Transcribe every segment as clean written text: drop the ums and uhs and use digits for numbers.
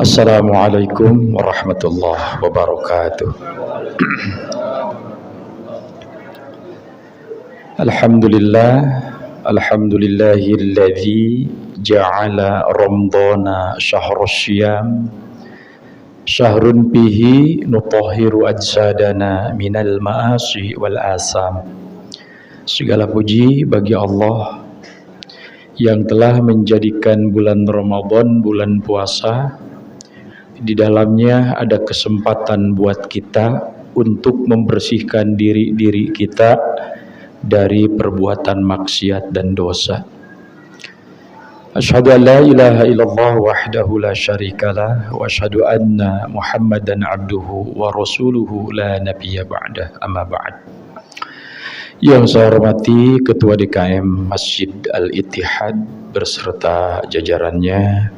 Assalamualaikum warahmatullahi wabarakatuh. Alhamdulillah, alhamdulillahilladzi ja'ala ramadhana syahrus syiyam syahrun bihi nutahhiru ajsadana minal ma'asi wal asam. Segala puji bagi Allah yang telah menjadikan bulan Ramadan bulan puasa. Di dalamnya ada kesempatan buat kita untuk membersihkan diri kita dari perbuatan maksiat dan dosa. Asyhadu an la ilaha illallah wahdahu la syarikalah wa asyhadu anna Muhammadan abduhu wa rasuluhu la nabiyya ba'dah, amma ba'd. Yang saya hormati Ketua DKM Masjid Al-Ittihad beserta jajarannya,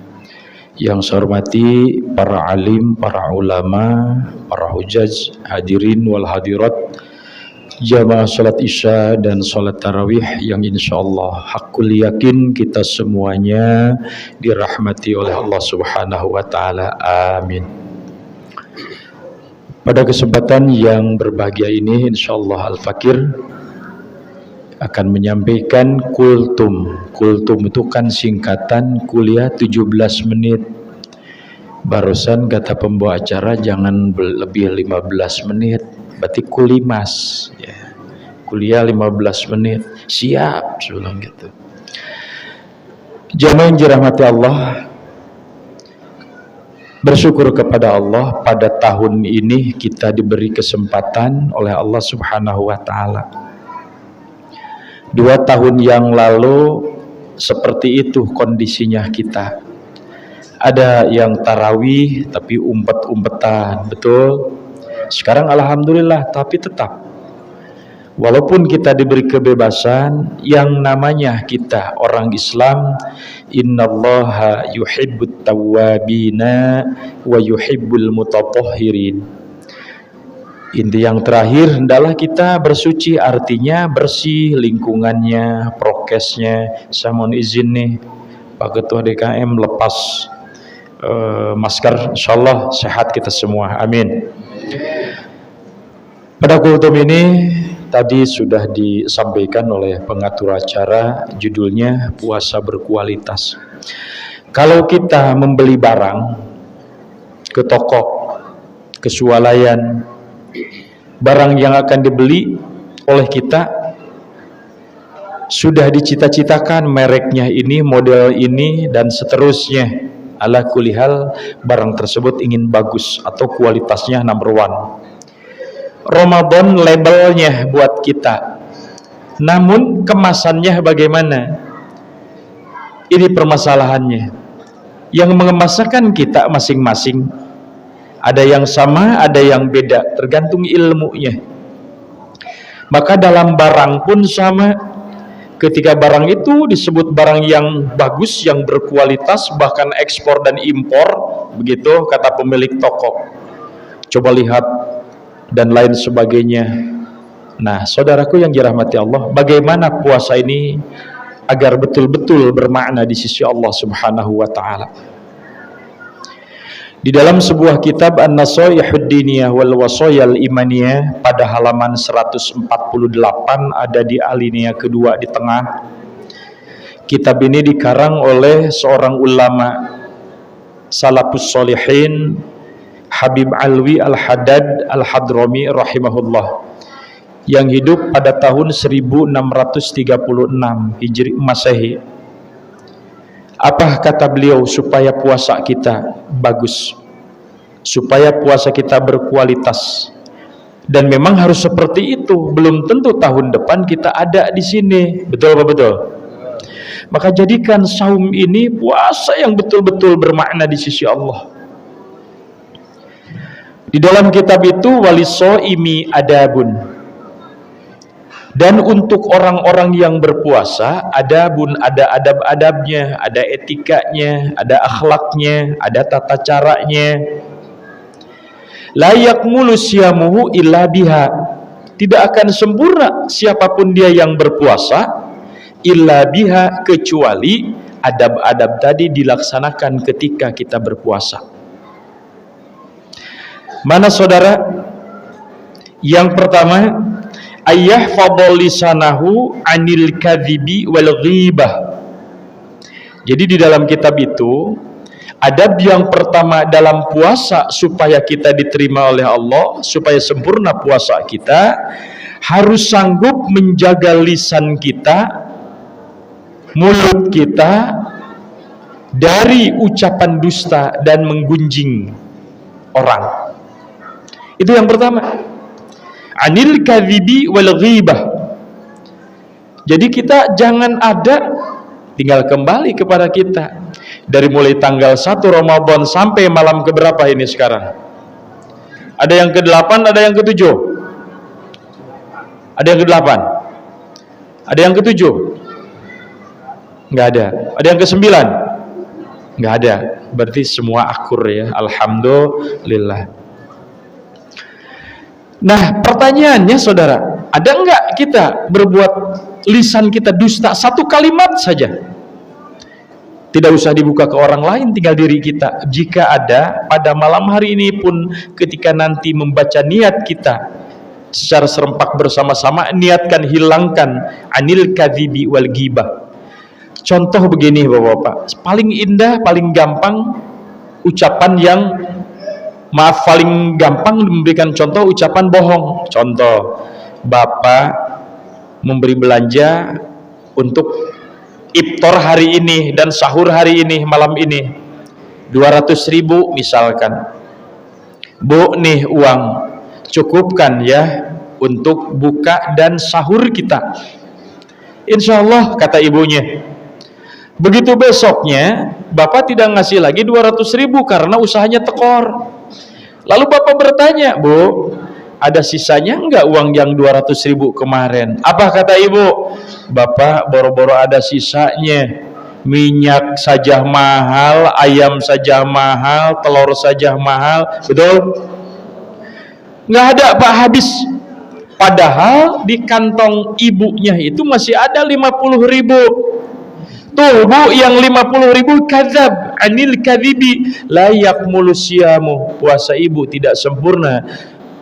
yang saya hormati para alim, para ulama, para hujaj, hadirin wal hadirat, jamaah salat isya dan salat tarawih yang insyaallah hakul yakin kita semuanya dirahmati oleh Allah Subhanahu wa taala. Amin. Pada kesempatan yang berbahagia ini insyaallah Al-Fakir akan menyampaikan kultum. Kultum itu kan singkatan kuliah 17 menit. Barusan kata pembawa acara jangan lebih 15 menit. Berarti kulimas ya. Kuliah 15 menit. Siap sebelum gitu. Jamaah yang dirahmati Allah, bersyukur kepada Allah pada tahun ini kita diberi kesempatan oleh Allah Subhanahu wa taala. 2 tahun yang lalu seperti itu kondisinya kita. Ada yang tarawih tapi umpet-umpetan, betul. Sekarang alhamdulillah, tapi tetap walaupun kita diberi kebebasan, yang namanya kita orang Islam, innallaha yuhibbut tawwabina wa yuhibbul mutatahhirin. Inti yang terakhir hendaklah kita bersuci, artinya bersih lingkungannya, prokesnya. Saya mohon izin nih Pak Ketua DKM lepas masker, insyaallah sehat kita semua, amin. Pada kultum ini tadi sudah disampaikan oleh pengatur acara, judulnya puasa berkualitas. Kalau kita membeli barang ke toko, ke swalayan, barang yang akan dibeli oleh kita sudah dicita-citakan mereknya ini, model ini, dan seterusnya. Ala kulihal barang tersebut ingin bagus atau kualitasnya number one. Ramadan labelnya buat kita, namun kemasannya bagaimana? Ini permasalahannya. Yang mengemaskan kita masing-masing. Ada yang sama, ada yang beda, tergantung ilmunya. Maka dalam barang pun sama. Ketika barang itu disebut barang yang bagus, yang berkualitas, bahkan ekspor dan impor, begitu kata pemilik toko. Coba lihat dan lain sebagainya. Nah, saudaraku yang dirahmati Allah, bagaimana puasa ini agar betul-betul bermakna di sisi Allah Subhanahu wa taala? Di dalam sebuah kitab An-Nasaihud Diniyah wal Wasayal Imaniyah pada halaman 148 ada di alinea kedua di tengah. Kitab ini dikarang oleh seorang ulama salafus sholihin, Habib Alwi Al-Haddad Al-Hadrami rahimahullah, yang hidup pada tahun 1636 Hijri Masehi. Apa kata beliau supaya puasa kita bagus, supaya puasa kita berkualitas? Dan memang harus seperti itu. Belum tentu tahun depan kita ada di sini, betul apa betul? Maka jadikan saum ini puasa yang betul-betul bermakna di sisi Allah. Di dalam kitab itu walisoimi adabun. Dan untuk orang-orang yang berpuasa ada adab-adabnya, ada etikanya, ada akhlaknya, ada tata caranya. La yakmulu syamuhu illa biha. Tidak akan sempurna siapapun dia yang berpuasa illa biha, kecuali adab-adab tadi dilaksanakan ketika kita berpuasa. Mana saudara? Yang pertama, ayyahfadhal lisanahu anil kadhibi wal ghibah. Jadi di dalam kitab itu adab yang pertama dalam puasa supaya kita diterima oleh Allah, supaya sempurna puasa kita, harus sanggup menjaga lisan kita, mulut kita dari ucapan dusta dan menggunjing orang. Itu yang pertama. Anil kadhibi wal ghibah. Jadi kita jangan ada, tinggal kembali kepada kita. Dari mulai tanggal 1 Ramadan sampai malam keberapa ini sekarang? Ada yang ke-8, ada yang ke-7. Ada yang ke-8. Ada yang ke-7. Enggak ada. Ada yang ke-9. Enggak ada. Berarti semua akur ya. Alhamdulillah. Nah, pertanyaannya saudara, ada enggak kita berbuat lisan kita dusta satu kalimat saja? Tidak usah dibuka ke orang lain, tinggal diri kita. Jika ada, pada malam hari ini pun ketika nanti membaca niat kita secara serempak bersama-sama, niatkan hilangkan anil kadhibi wal ghibah. Contoh begini Bapak-bapak, paling indah, paling gampang ucapan yang paling gampang memberikan contoh ucapan bohong. Contoh, Bapak memberi belanja untuk iftar hari ini dan sahur hari ini, malam ini 200.000 misalkan. Bu, nih uang, cukupkan ya untuk buka dan sahur kita. Insya Allah, kata ibunya. Begitu besoknya Bapak tidak ngasih lagi 200.000 karena usahanya tekor. Lalu Bapak bertanya, Bu, ada sisanya enggak uang yang 200.000 kemarin? Apa kata ibu? Bapak, boro-boro ada sisanya. Minyak saja mahal, ayam saja mahal, telur saja mahal. Betul? Enggak ada Pak, habis. Padahal di kantong ibunya itu masih ada 50.000. Tuh Bu, yang 50.000 kadzab anil kadhibi la yakmulu siyamu. Puasa ibu tidak sempurna,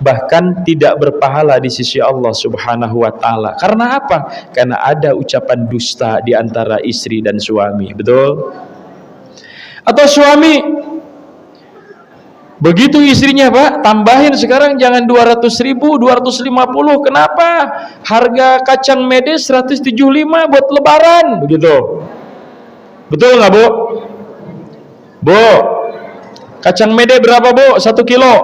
bahkan tidak berpahala di sisi Allah Subhanahu wa taala. Karena apa? Karena ada ucapan dusta di antara istri dan suami. Betul? Atau suami begitu istrinya, Pak, tambahin sekarang jangan 200.000, 250. Kenapa? Harga kacang mede 175 buat lebaran, begitu. Betul nggak, Bu? Bu, kacang mede berapa, Bu? 1 kilo.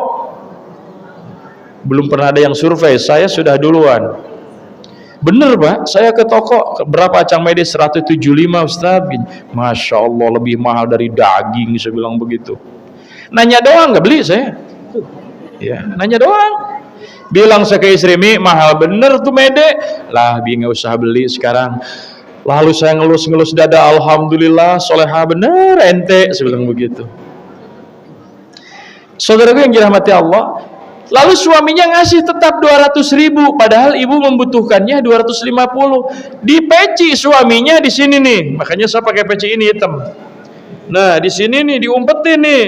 Belum pernah ada yang survei, saya sudah duluan. Bener Pak, saya ke toko, berapa kacang mede? 175 Ustaz. Masya Allah, lebih mahal dari daging, saya bilang begitu. Nanya doang, nggak beli saya. Ya, nanya doang. Bilang saya ke istri, Mi, mahal bener tuh mede. Lah, Bi, nggak usah beli sekarang. Lalu saya ngelus-ngelus dada, alhamdulillah, soleha bener ente, saya bilang begitu. Saudaraku yang dirahmati Allah, lalu suaminya ngasih tetap 200.000, padahal ibu membutuhkannya 250. Dipeci suaminya di sini nih, makanya saya pakai peci ini hitam. Nah, di sini nih diumpetin nih.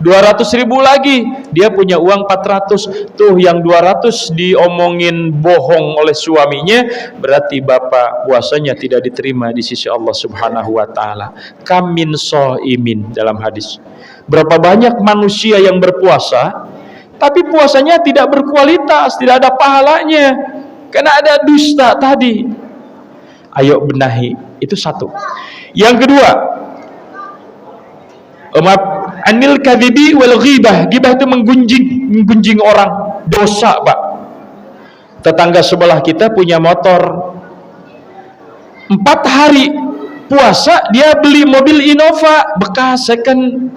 200.000 lagi, dia punya uang 400. Tuh yang 200 diomongin bohong oleh suaminya, berarti bapak puasanya tidak diterima di sisi Allah Subhanahu wa taala. Kamin so'imin dalam hadis. Berapa banyak manusia yang berpuasa tapi puasanya tidak berkualitas, tidak ada pahalanya karena ada dusta tadi. Ayo benahi, itu satu. Yang kedua, anil kadhibi wal ghibah. Ghibah itu menggunjing orang, dosa Pak. Tetangga sebelah kita punya motor, 4 hari puasa dia beli mobil Innova bekas second.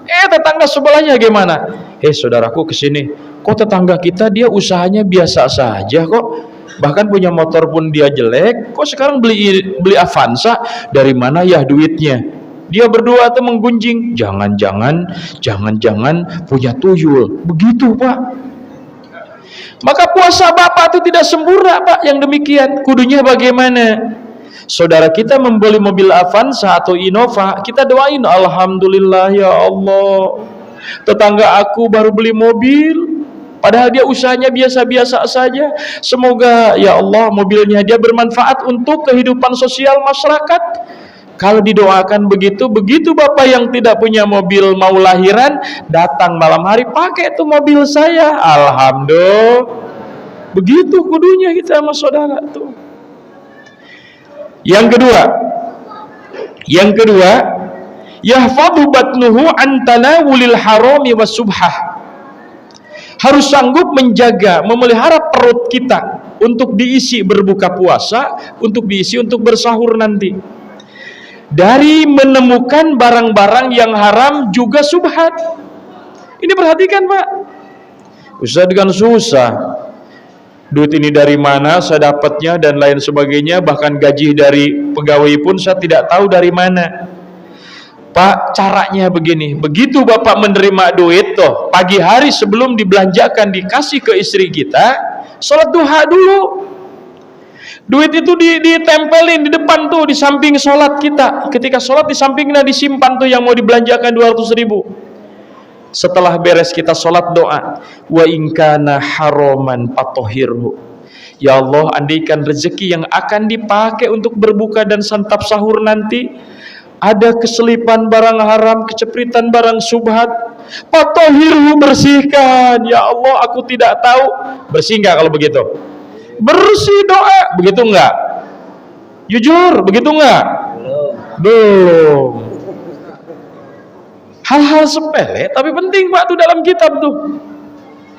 Tetangga sebelahnya gimana? Saudaraku kesini, kok tetangga kita dia usahanya biasa saja kok, bahkan punya motor pun dia jelek, kok sekarang beli Avanza, dari mana ya duitnya? Dia berdua tuh menggunjing, jangan-jangan punya tuyul. Begitu Pak. Maka puasa Bapak itu tidak sempurna Pak. Yang demikian kudunya bagaimana? Saudara kita membeli mobil Avanza atau Innova, kita doain, alhamdulillah ya Allah, tetangga aku baru beli mobil, padahal dia usahanya biasa-biasa saja. Semoga ya Allah mobilnya dia bermanfaat untuk kehidupan sosial masyarakat. Kalau didoakan begitu, begitu bapak yang tidak punya mobil mau lahiran, datang malam hari, pakai tuh mobil saya. Alhamdulillah. Begitu kudunya kita sama saudara tuh. Yang kedua, yahfadhu batnuhu an tanawulil harami wasubhah. Harus sanggup menjaga, memelihara perut kita untuk diisi berbuka puasa, untuk diisi untuk bersahur nanti. Dari menemukan barang-barang yang haram juga subhat. Ini perhatikan Pak. Ustaz kan susah. Duit ini dari mana saya dapatnya dan lain sebagainya, bahkan gaji dari pegawai pun saya tidak tahu dari mana. Pak, caranya begini. Begitu Bapak menerima duit toh, pagi hari sebelum dibelanjakan dikasih ke istri kita, sholat duha dulu. Duit itu ditempelin di depan tuh, di samping sholat kita. Ketika sholat di sampingnya disimpan tuh yang mau dibelanjakan 200.000. Setelah beres kita sholat doa, wa in kana haraman fatohirhu. Ya Allah, andaikan rezeki yang akan dipakai untuk berbuka dan santap sahur nanti ada keselipan barang haram, kecepritan barang subhat, fatohirhu, bersihkan. Ya Allah, aku tidak tahu. Bersih nggak kalau begitu? Bersih doa, begitu enggak? Jujur, begitu enggak? Belum. Hal-hal sepele tapi penting Pak tuh dalam kitab tuh.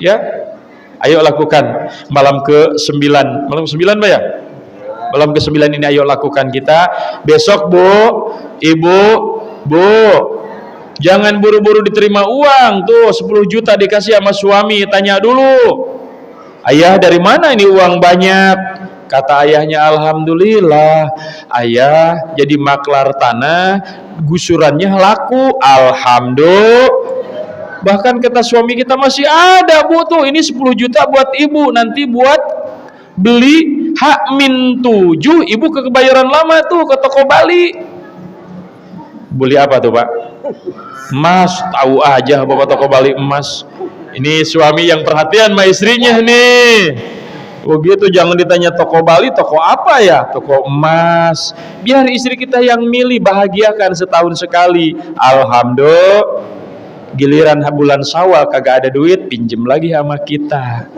Ya. Ayo lakukan malam ke-9. Malam ke-9 Pak ya? Malam ke-9 ini ayo lakukan kita. Besok Bu, Ibu, Bu, jangan buru-buru diterima uang tuh 10 juta dikasih sama suami, tanya dulu. Ayah dari mana ini uang banyak? Kata ayahnya, alhamdulillah ayah jadi maklar tanah, gusurannya laku, alhamdulillah. Bahkan kata suami kita, masih ada Bu tuh, ini 10 juta buat ibu, nanti buat beli H-7, ibu ke Kebayoran Lama tuh, ke toko Bali. Beli apa tuh Pak? Emas, tahu aja Bapak toko Bali emas. Ini suami yang perhatian sama istrinya nih. Begitu, jangan ditanya toko Bali, toko apa ya? Toko emas. Biar istri kita yang milih, bahagiakan setahun sekali. Alhamdulillah. Giliran bulan Syawal kagak ada duit, pinjem lagi sama kita.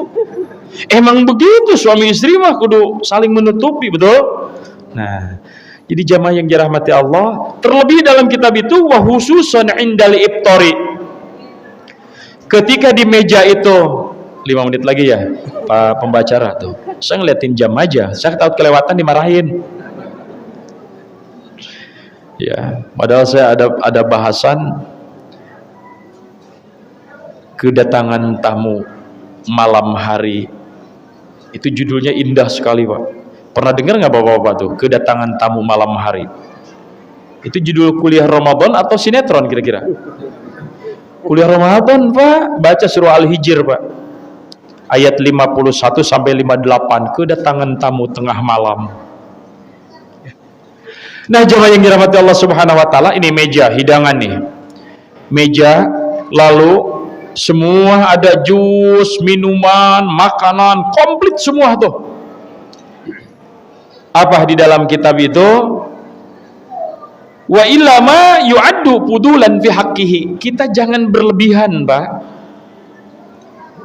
Emang begitu suami istri mah kudu saling menutupi, betul? Nah, jadi jamaah yang dirahmati Allah, terlebih dalam kitab itu wa khususan indal iftori. Ketika di meja itu 5 menit lagi ya Pak pembacara tuh, saya ngeliatin jam aja, saya tahu kelewatan dimarahin ya, padahal saya ada bahasan kedatangan tamu malam hari. Itu judulnya indah sekali Pak. Pernah dengar nggak Bapak-bapak tuh, kedatangan tamu malam hari? Itu judul kuliah Ramadan atau sinetron kira-kira? Kuliah Ramadan Pak, baca surah Al-Hijr Pak, ayat 51 sampai 58, kedatangan tamu tengah malam. Nah jemaah yang dirahmati Allah Subhanahu Wa Taala, ini meja hidangan nih, meja, lalu semua ada jus, minuman, makanan, komplit semua tuh. Apa di dalam kitab itu? Wa illama yu'addu fudulan fi haqqihi. Kita jangan berlebihan, Pak.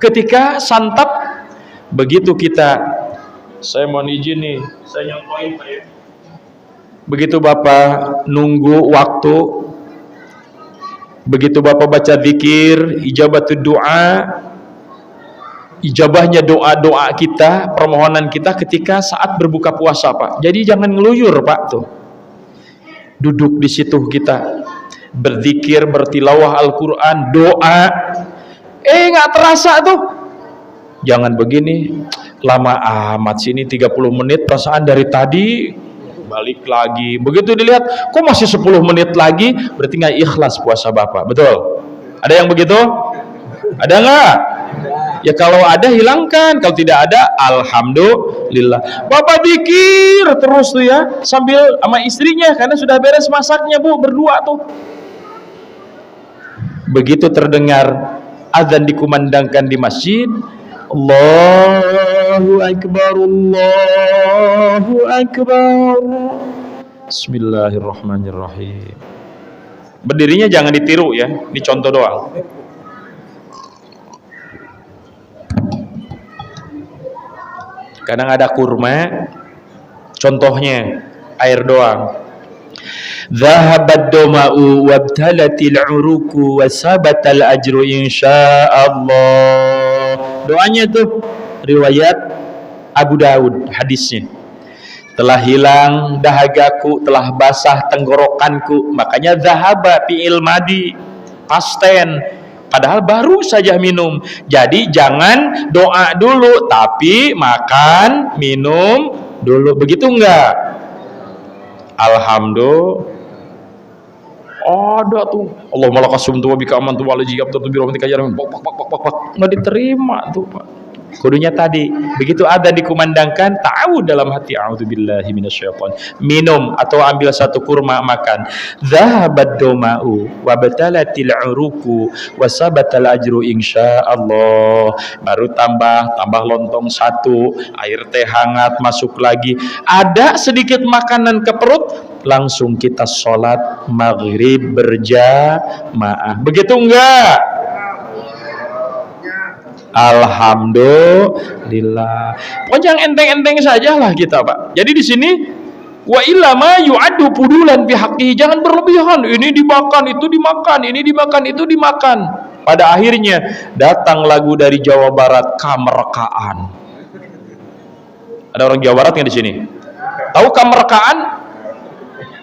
Ketika santap, begitu kita, saya mohon izin nih, saya nyontohin Pak ya. Begitu Bapak nunggu waktu, begitu Bapak baca zikir, ijabatul doa, ijabahnya doa-doa kita, permohonan kita ketika saat berbuka puasa Pak. Jadi jangan ngeluyur Pak tuh. Duduk di situ kita berzikir, bertilawah Al-Quran, doa, nggak terasa tuh. Jangan begini, lama amat sini 30 menit, perasaan dari tadi balik lagi. Begitu dilihat, kok masih 10 menit lagi, berarti nggak ikhlas puasa Bapak. Betul? Ada yang begitu? Ada nggak? Ya kalau ada hilangkan, kalau tidak ada alhamdulillah. Bapak zikir terus tuh ya, sambil sama istrinya karena sudah beres masaknya Bu, berdua tuh. Begitu terdengar azan dikumandangkan di masjid, Allahu Akbar, Allahu Akbar. Bismillahirrahmanirrahim. Berdirinya jangan ditiru ya, ini contoh doang. Kadang ada kurma, contohnya air doang. Dhahabat doma'u wabtalatil uruku wasabatal ajru insyaallah. Doanya tuh riwayat Abu Daud hadisnya. Telah hilang dahagaku, telah basah tenggorokanku. Makanya dhahaba fi'il madi, past tense. Padahal baru saja minum. Jadi jangan doa dulu, tapi makan, minum dulu. Begitu enggak? Alhamdulillah. Ada tuh. Allahumma lakasumtu wa bika amantu wa alijiyab tu birahmatika ya rahim. Enggak diterima tuh, Pak. Kudunya tadi, begitu ada dikumandangkan, tahu dalam hati, a'udzubillahi minasyaiton. Minum atau ambil satu kurma makan. Dhahabat doma'u wa batalatil uruku wa sabatal ajru insyaallah. Baru tambah lontong satu, air teh hangat masuk lagi. Ada sedikit makanan ke perut, langsung kita sholat maghrib berjamaah. Begitu enggak? Alhamdulillah. Pokoknya yang enteng-enteng saja lah kita, Pak. Jadi di sini wa ilama yu'addu fudulan fi haqqihi, jangan berlebihan. Ini dimakan, itu dimakan, ini dimakan, itu dimakan. Pada akhirnya datang lagu dari Jawa Barat, kamerkaan. Ada orang Jawa Barat yang di sini? Tahu kamerkaan?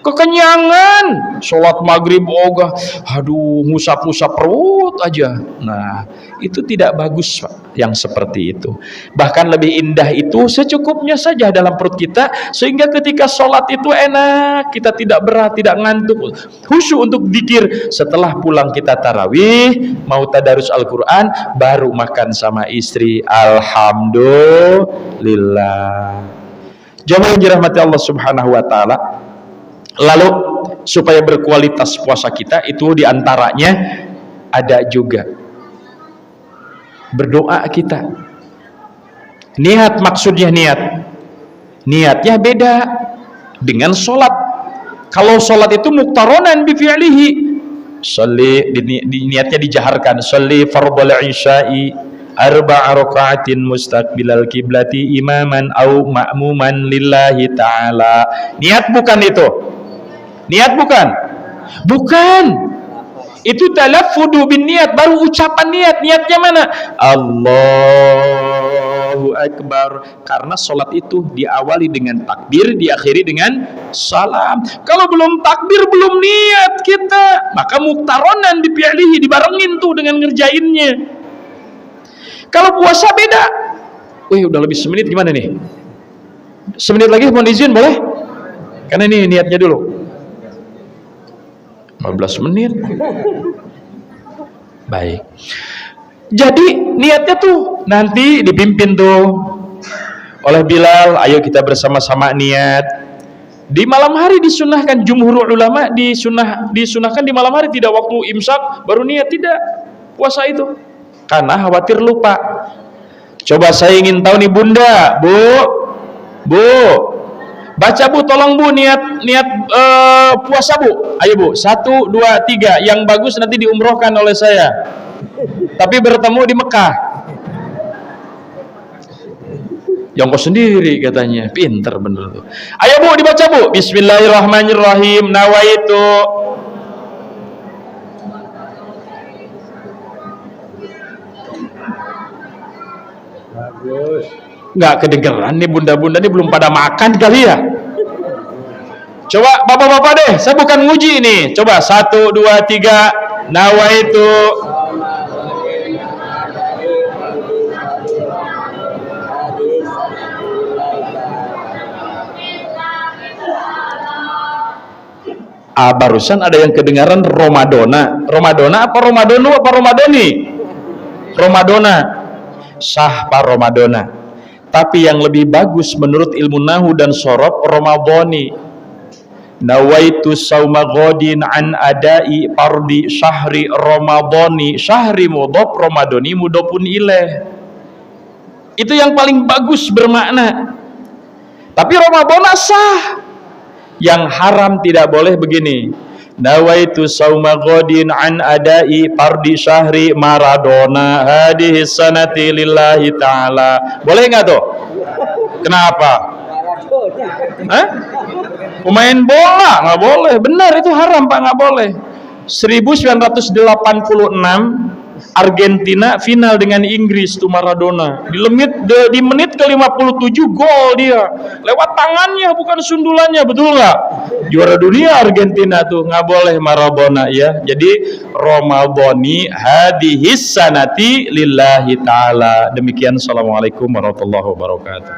Kekenyangan, sholat maghrib ogah, aduh ngusap-ngusap perut aja. Nah, itu tidak bagus, Pak, yang seperti itu. Bahkan lebih indah itu secukupnya saja dalam perut kita, sehingga ketika sholat itu enak, kita tidak berat, tidak ngantuk, khusyuk untuk dzikir. Setelah pulang kita tarawih, mau tadarus Al-Quran, baru makan sama istri. Alhamdulillah. Jamaah yang dirahmati Allah Subhanahu wa Ta'ala. Lalu supaya berkualitas puasa kita itu diantaranya ada juga berdoa kita. Niat, maksudnya niatnya beda dengan sholat. Kalau sholat itu muqtaronan bi fi'lihi, niatnya dijaharkan. Sholli fardhal isya'i arba'a raka'atin mustaqbilal kiblati imaman au ma'muman lillahi ta'ala. Niat bukan itu. Niat bukan? Bukan. Itu talaffudu bin niat, baru ucapan niat. Niatnya mana? Allahu Akbar. Karena sholat itu diawali dengan takbir, diakhiri dengan salam. Kalau belum takbir, belum niat kita, maka muktaronan dipialihi, dibarengin tuh dengan ngerjainnya. Kalau puasa beda. Wih, udah lebih semenit, gimana nih? Semenit lagi mohon izin, boleh? Karena ini niatnya dulu. 15 menit. Baik. Jadi niatnya tuh nanti dipimpin tuh oleh Bilal, ayo kita bersama-sama niat. Di malam hari disunahkan, jumhur ulama disunahkan di malam hari, tidak waktu imsak baru niat, tidak puasa itu. Karena khawatir lupa. Coba saya ingin tahu nih Bunda, Bu. Baca Bu, tolong Bu, niat puasa Bu. Ayo Bu, 1, 2, 3. Yang bagus nanti diumrohkan oleh saya. Tapi bertemu di Mekah. Jongkos sendiri katanya, pinter bener tuh. Ayo Bu, dibaca Bu. Bismillahirrahmanirrahim. Nawaitu. Bagus. Nggak kedengeran nih bunda-bunda nih, belum pada makan kali ya. Coba bapak-bapak deh, saya bukan nguji ini. Coba 1, 2, 3. Nawaitu. Barusan ada yang kedengaran Romadona. Romadona apa Romadono apa Romadoni? Romadona. Sah Pak Romadona. Tapi yang lebih bagus menurut ilmu nahu dan sorob, Romadoni. nawaitu sauma ghadin an adai fardi syahri ramadhani, syahri mudhaf, ramadhani mudhafun ilaih. Itu yang paling bagus bermakna. Tapi Ramadan sah. Yang haram tidak boleh begini, nawaitu sauma ghadin an adai fardi syahri Maradona hadhihi sanati lillahi ta'ala. Boleh nggak tuh? Kenapa? Hah? Pemain bola nggak boleh. Benar, itu haram Pak, nggak boleh. 1986 Argentina final dengan Inggris tuh Maradona. Di menit ke-57 gol dia. Lewat tangannya bukan sundulannya, betul nggak? Juara dunia Argentina tuh, nggak boleh Maradona ya. Jadi Ramadhani hadhis sanati lillahi ta'ala. Demikian, assalamualaikum warahmatullahi wabarakatuh.